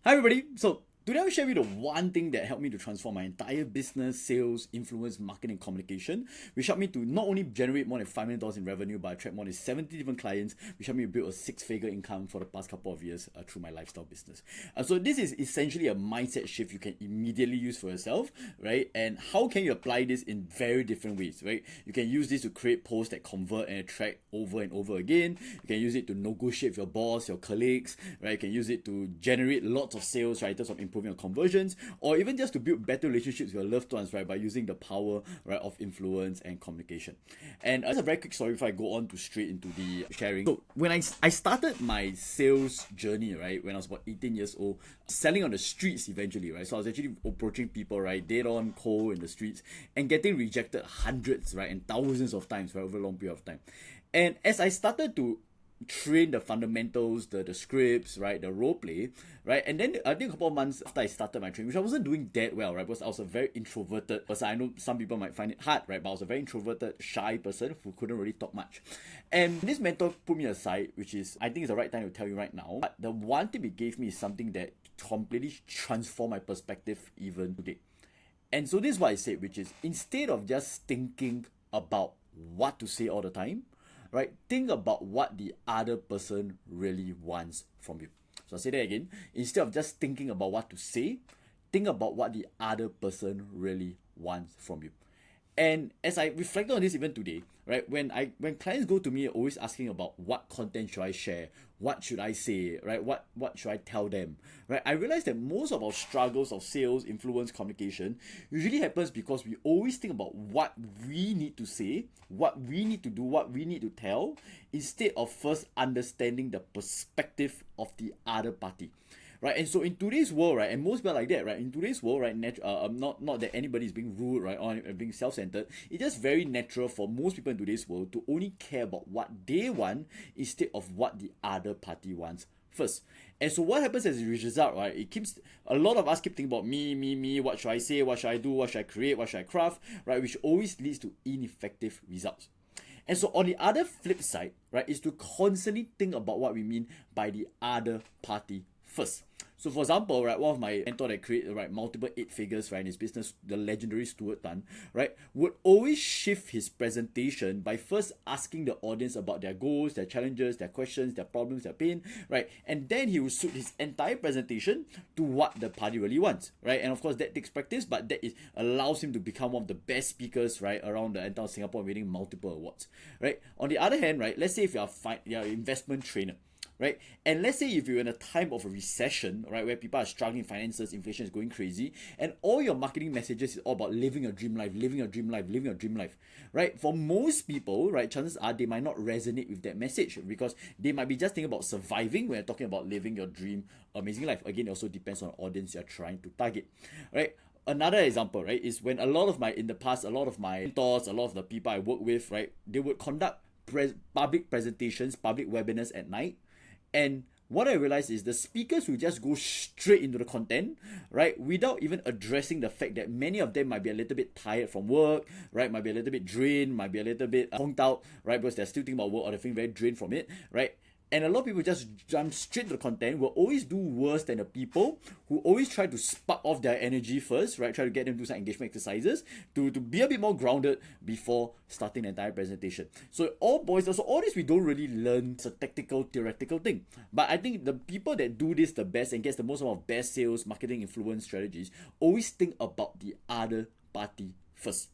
Hi everybody. So today I'll share with you the one thing that helped me to transform my entire business, sales, influence, marketing, communication, which helped me to not only generate more than $5 million in revenue, but attract more than 70 different clients, which helped me build a six-figure income for the past couple of years through my lifestyle business. So this is essentially a mindset shift you can immediately use for yourself, right? And how can you apply this in very different ways, right? You can use this to create posts that convert and attract over and over again. You can use it to negotiate with your boss, your colleagues, right? You can use it to generate lots of sales, right, in terms of improving your conversions, or even just to build better relationships with your loved ones, right, by using the power, right, of influence and communication. And as a very quick story before I go on to straight into the sharing. So when I started my sales journey, right, when I was about 18 years old, selling on the streets eventually, right, so I was actually approaching people, right, dead on cold in the streets and getting rejected hundreds, right, and thousands of times, right, over a long period of time. And as I started to train the fundamentals, the scripts, right, the role play, right, and then I think a couple of months after I started my training, which I wasn't doing that well, right, because I was a very introverted person. I know some people might find it hard, right, but I was a very introverted, shy person who couldn't really talk much. And this mentor put me aside, which is, I think it's the right time to tell you right now, but the one tip he gave me is something that completely transformed my perspective even today. And so this is what I said, which is, instead of just thinking about what to say all the time, right, think about what the other person really wants from you. So I'll say that again. Instead of just thinking about what to say, think about what the other person really wants from you. And as I reflected on this even today, right, when clients go to me always asking about what content should I share, what should I say, right, what should I tell them, right, I realize that most of our struggles of sales, influence, communication usually happens because we always think about what we need to say, what we need to do, what we need to tell, instead of first understanding the perspective of the other party. Right, and so in today's world, right, and most people are like that, right, in today's world, right, not that anybody is being rude, right, or being self-centered, it's just very natural for most people in today's world to only care about what they want instead of what the other party wants first. And so what happens as a result, right, it keeps, a lot of us keep thinking about me, what should I say, what should I do, what should I create, what should I craft, right, which always leads to ineffective results. And so on the other flip side, right, is to constantly think about what we mean by the other party first. So for example, right, one of my mentor that created, right, multiple 8 figures, right, in his business, the legendary Stuart Tan, right, would always shift his presentation by first asking the audience about their goals, their challenges, their questions, their problems, their pain, right, and then he would suit his entire presentation to what the party really wants, right. And of course that takes practice, but that allows him to become one of the best speakers, right, around the entire Singapore, winning multiple awards, right. On the other hand, right, let's say if you're an investment trainer, right, and let's say if you're in a time of a recession, right, where people are struggling in finances, inflation is going crazy, and all your marketing messages is all about living your dream life, living your dream life, living your dream life, right, for most people, right, chances are they might not resonate with that message because they might be just thinking about surviving when you're talking about living your dream amazing life. Again, it also depends on the audience you're trying to target, right. Another example, right, is when a lot of my mentors, a lot of the people I work with, right, they would conduct public presentations, public webinars at night. And what I realized is the speakers will just go straight into the content, right, without even addressing the fact that many of them might be a little bit tired from work, right, might be a little bit drained, might be a little bit honked out, right, because they're still thinking about work or they're feeling very drained from it, right. And a lot of people just jump straight to the content, will always do worse than the people who always try to spark off their energy first, right? Try to get them to do some engagement exercises to be a bit more grounded before starting the entire presentation. So all this we don't really learn. It's a tactical, theoretical thing. But I think the people that do this the best and gets the most amount of best sales, marketing, influence strategies always think about the other party first.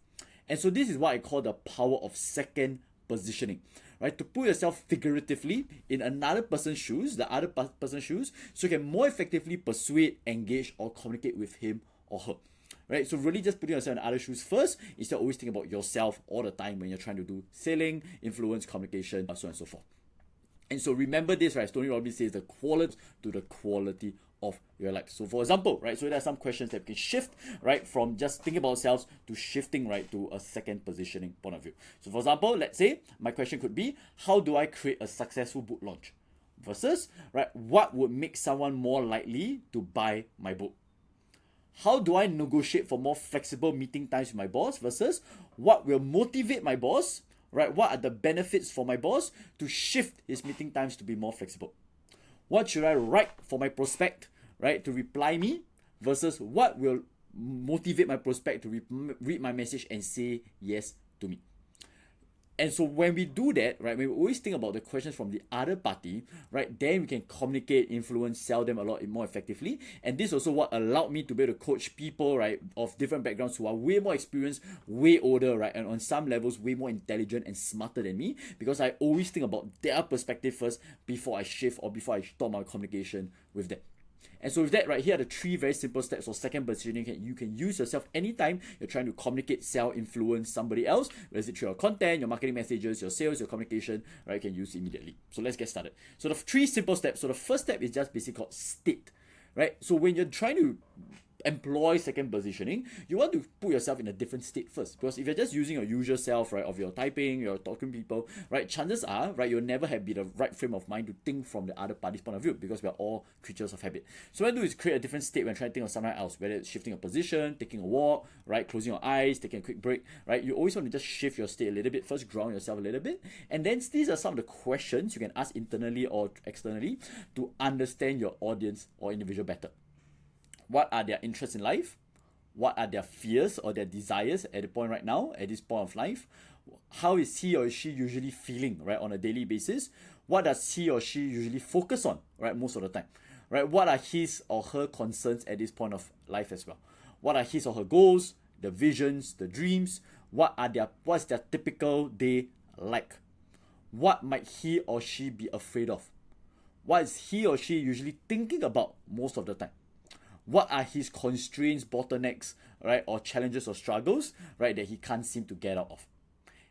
And so this is what I call the power of second positioning, right? To put yourself figuratively in another person's shoes, the other person's shoes, so you can more effectively persuade, engage, or communicate with him or her, right? So really just putting yourself in other shoes first instead of always thinking about yourself all the time when you're trying to do selling, influence, communication, so on and so forth. And so remember this, right? Tony Robbins says the quality to the quality of your life. So for example, right, so there are some questions that we can shift, right, from just thinking about ourselves to shifting, right, to a second positioning point of view. So for example, let's say my question could be, how do I create a successful book launch? Versus, right, what would make someone more likely to buy my book? How do I negotiate for more flexible meeting times with my boss? Versus, what will motivate my boss, right? What are the benefits for my boss to shift his meeting times to be more flexible? What should I write for my prospect, right, to reply me versus what will motivate my prospect to read my message and say yes to me. And so when we do that, right, when we always think about the questions from the other party, right, then we can communicate, influence, sell them a lot more effectively. And this is also what allowed me to be able to coach people, right, of different backgrounds who are way more experienced, way older, right, and on some levels way more intelligent and smarter than me, because I always think about their perspective first before I shift or before I start my communication with them. And so with that, right, here are the 3 very simple steps for second positioning you can use yourself anytime you're trying to communicate, sell, influence somebody else, whether it's through your content, your marketing messages, your sales, your communication, right, you can use immediately. So let's get started. So the 3 simple steps. So the first step is just basically called state, right? So when you're trying to employ second positioning, you want to put yourself in a different state first, because if you're just using your usual self, right, of your typing, your talking to people, right, chances are, right, you'll never have be the right frame of mind to think from the other party's point of view, because we're all creatures of habit. So what I do is create a different state when trying to think of someone else, whether it's shifting a position, taking a walk, right, closing your eyes, taking a quick break, right. You always want to just shift your state a little bit first, ground yourself a little bit, and then these are some of the questions you can ask internally or externally to understand your audience or individual better. What are their interests in life? What are their fears or their desires at the point right now, at this point of life? How is he or she usually feeling, right, on a daily basis? What does he or she usually focus on, right, most of the time? Right? What are his or her concerns at this point of life as well? What are his or her goals, the visions, the dreams? What's their typical day like? What might he or she be afraid of? What is he or she usually thinking about most of the time? What are his constraints, bottlenecks, right, or challenges or struggles, right, that he can't seem to get out of?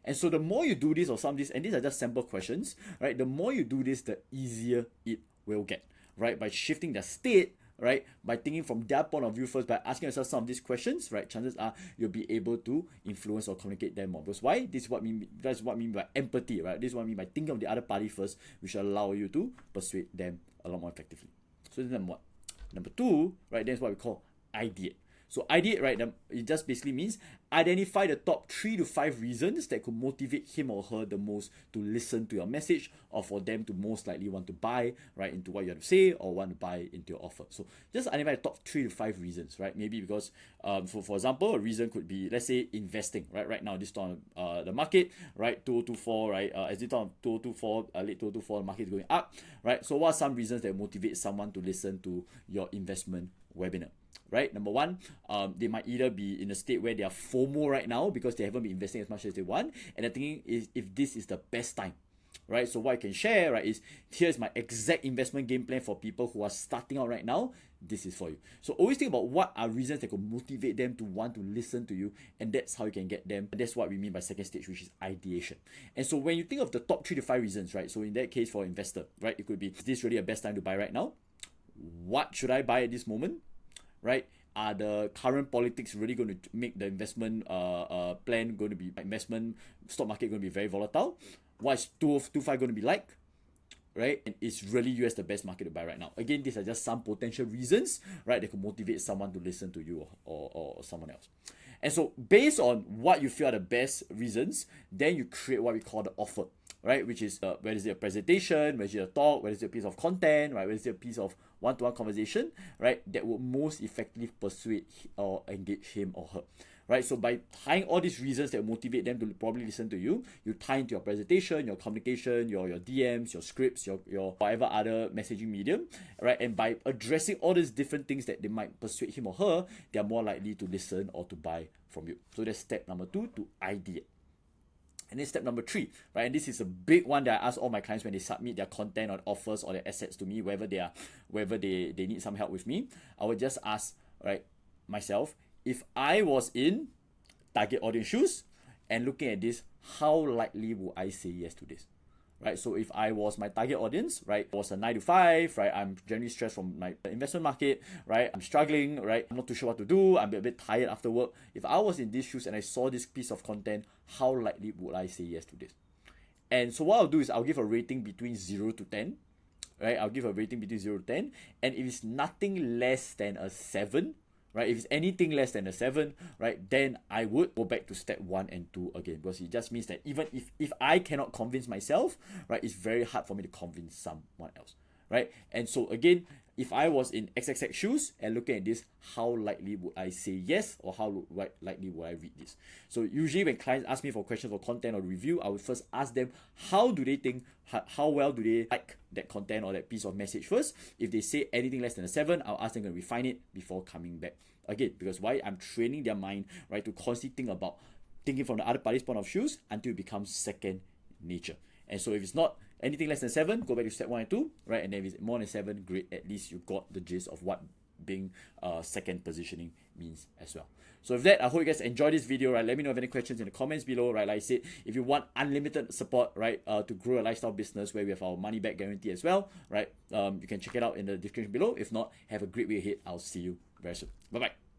And so the more you do this or some of these, and these are just sample questions, right, the more you do this, the easier it will get, right, by shifting their state, right, by thinking from their point of view first, by asking yourself some of these questions, right, chances are you'll be able to influence or communicate them more. Because why? That's what I mean by empathy, right? This is what I mean by thinking of the other party first, which will allow you to persuade them a lot more effectively. So this is number 1. Number 2, right, that's what we call ideate. So ideate, right, it just basically means identify the top 3 to 5 reasons that could motivate him or her the most to listen to your message, or for them to most likely want to buy, right, into what you have to say, or want to buy into your offer. So just identify the top 3 to 5 reasons, right? Maybe because, for example, a reason could be, let's say, investing, right? Right now, this time, the market, right, 2024, right, as this time 2024, late 2024, the market is going up, right? So what are some reasons that motivate someone to listen to your investment webinar? Right, number 1, they might either be in a state where they are FOMO right now because they haven't been investing as much as they want, and the thinking is if this is the best time, right? So what I can share, right, is here's my exact investment game plan for people who are starting out right now. This is for you. So always think about what are reasons that could motivate them to want to listen to you, and that's how you can get them. That's what we mean by second stage, which is ideation. And so when you think of the top 3 to 5 reasons, right, so in that case for investor, right, it could be, is this really a best time to buy right now? What should I buy at this moment? Right? Are the current politics really going to make the investment plan going to be, investment stock market going to be very volatile? What is 2025 going to be like? Right? And is really US the best market to buy right now? Again, these are just some potential reasons, right, that could motivate someone to listen to you or someone else. And so based on what you feel are the best reasons, then you create what we call the offer, right? Which is whether it's a presentation, whether it's a talk, whether it's a piece of content, right? Whether it's a piece of one-to-one conversation, right? That will most effectively persuade or engage him or her, right? So by tying all these reasons that motivate them to probably listen to you, you tie into your presentation, your communication, your DMs, your scripts, your whatever other messaging medium, right? And by addressing all these different things that they might persuade him or her, they are more likely to listen or to buy from you. So that's step number 2, to ideate. And then step number 3, right? And this is a big one that I ask all my clients when they submit their content or offers or their assets to me, wherever they need some help with me. I would just ask, right, myself, if I was in target audience shoes and looking at this, how likely would I say yes to this? Right, so if I was my target audience, right, was a 9 to 5, right, I'm generally stressed from my investment market, right, I'm struggling, right, I'm not too sure what to do, I'm a bit tired after work. If I was in these shoes and I saw this piece of content, how likely would I say yes to this? And so what I'll do is I'll give a rating between 0 to 10, right, I'll give a rating between 0 to 10, and if it's nothing less than a 7, right, if it's anything less than a 7, right, then I would go back to step 1 and 2 again, because it just means that even if I cannot convince myself, right, it's very hard for me to convince someone else, right? And so again, if I was in XXX shoes and looking at this, how likely would I say yes, or how likely would I read this? So usually when clients ask me for questions for content or review, I would first ask them, how do they think, how well do they like that content or that piece of message first? If they say anything less than a 7, I'll ask them to refine it before coming back. Again, because why? I'm training their mind, right, to constantly think about thinking from the other party's point of views until it becomes second nature. And so if it's not anything less than 7, go back to step 1 and 2, right? And then if it's more than 7, great, at least you got the gist of what being second positioning means as well. So with that, I hope you guys enjoyed this video, right? Let me know if any questions in the comments below, right? Like I said, if you want unlimited support, right, to grow a lifestyle business where we have our money back guarantee as well, right? You can check it out in the description below. If not, have a great week ahead. I'll see you very soon. Bye-bye.